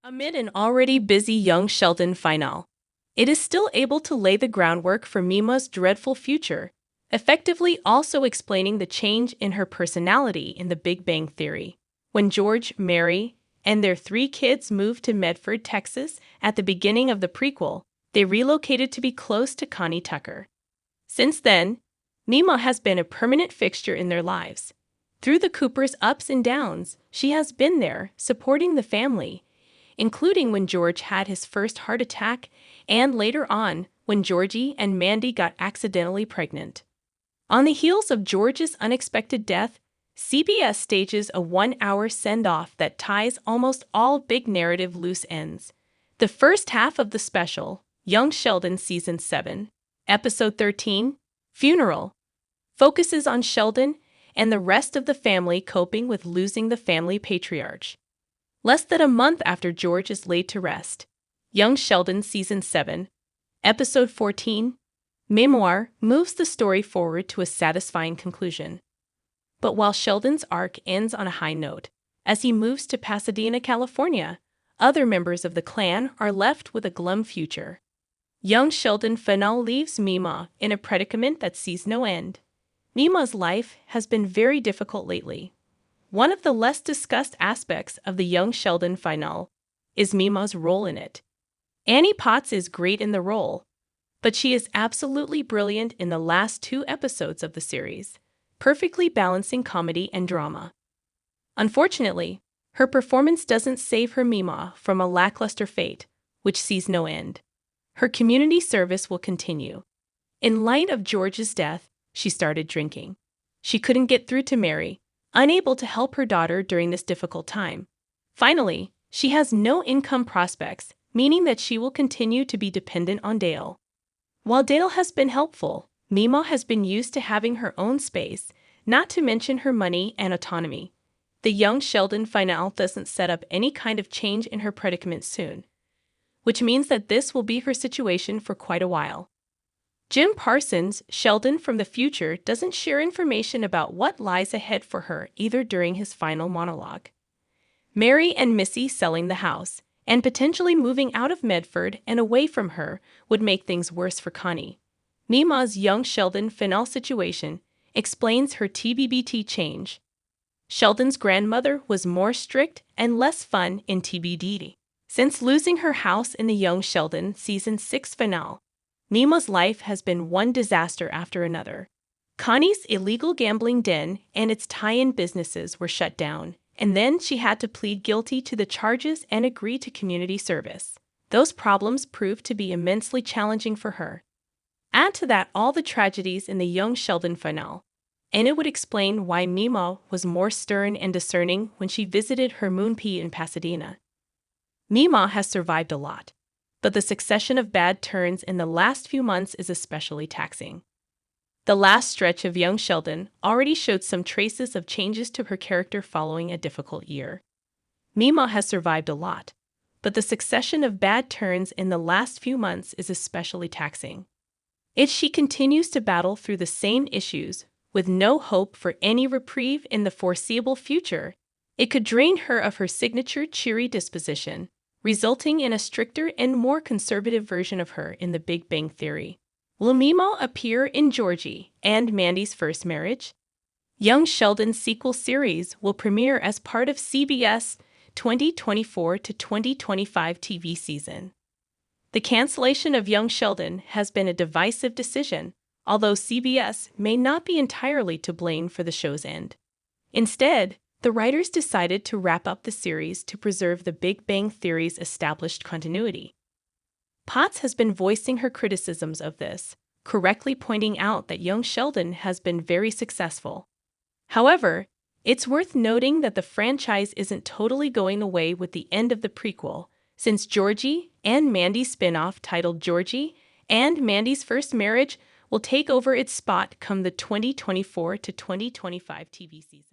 Amid an already busy young Sheldon final, it is still able to lay the groundwork for Meemaw's dreadful future, effectively also explaining the change in her personality in The Big Bang Theory. When George, Mary, and their three kids moved to Medford, Texas at the beginning of the prequel, they relocated to be close to Connie Tucker. Since then, Meemaw has been a permanent fixture in their lives. Through the Coopers' ups and downs, she has been there, supporting the family, including when George had his first heart attack and later on when Georgie and Mandy got accidentally pregnant. On the heels of George's unexpected death, CBS stages a one-hour send-off that ties almost all big narrative loose ends. The first half of the special, Young Sheldon Season 7, Episode 13, Funeral, focuses on Sheldon and the rest of the family coping with losing the family patriarch. Less than a month after George is laid to rest, Young Sheldon Season 7, Episode 14, Meemaw, moves the story forward to a satisfying conclusion. But while Sheldon's arc ends on a high note, as he moves to Pasadena, California, other members of the clan are left with a glum future. Young Sheldon finale leaves Meemaw in a predicament that sees no end. Meemaw's life has been very difficult lately. One of the less discussed aspects of the Young Sheldon finale is Meemaw's role in it. Annie Potts is great in the role, but she is absolutely brilliant in the last two episodes of the series, perfectly balancing comedy and drama. Unfortunately, her performance doesn't save her Meemaw from a lackluster fate, which sees no end. Her community service will continue. In light of George's death, she started drinking. She couldn't get through to Mary, unable to help her daughter during this difficult time. Finally, she has no income prospects, meaning that she will continue to be dependent on Dale. While Dale has been helpful, Meemaw has been used to having her own space, not to mention her money and autonomy. The Young Sheldon finale doesn't set up any kind of change in her predicament soon, which means that this will be her situation for quite a while. Jim Parsons, Sheldon from the future, doesn't share information about what lies ahead for her either during his final monologue. Mary and Missy selling the house and potentially moving out of Medford and away from her would make things worse for Connie. Meemaw's Young Sheldon finale situation explains her TBBT change. Sheldon's grandmother was more strict and less fun in TBBT. Since losing her house in the Young Sheldon Season 6 finale, Meemaw's life has been one disaster after another. Connie's illegal gambling den and its tie-in businesses were shut down, and then she had to plead guilty to the charges and agree to community service. Those problems proved to be immensely challenging for her. Add to that all the tragedies in the Young Sheldon finale, and it would explain why Meemaw was more stern and discerning when she visited her moonpie in Pasadena. Meemaw has survived a lot, but the succession of bad turns in the last few months is especially taxing. The last stretch of Young Sheldon already showed some traces of changes to her character following a difficult year. Meemaw has survived a lot, but the succession of bad turns in the last few months is especially taxing. If she continues to battle through the same issues with no hope for any reprieve in the foreseeable future, it could drain her of her signature cheery disposition, resulting in a stricter and more conservative version of her in The Big Bang Theory. Will Meemaw appear in Georgie and Mandy's first marriage? Young Sheldon's sequel series will premiere as part of CBS 2024 to 2025 TV season. The cancellation of Young Sheldon has been a divisive decision, although CBS may not be entirely to blame for the show's end. Instead, the writers decided to wrap up the series to preserve The Big Bang Theory's established continuity. Potts has been voicing her criticisms of this, correctly pointing out that Young Sheldon has been very successful. However, it's worth noting that the franchise isn't totally going away with the end of the prequel, since Georgie and Mandy's spin-off titled Georgie and Mandy's First Marriage will take over its spot come the 2024 to 2025 TV season.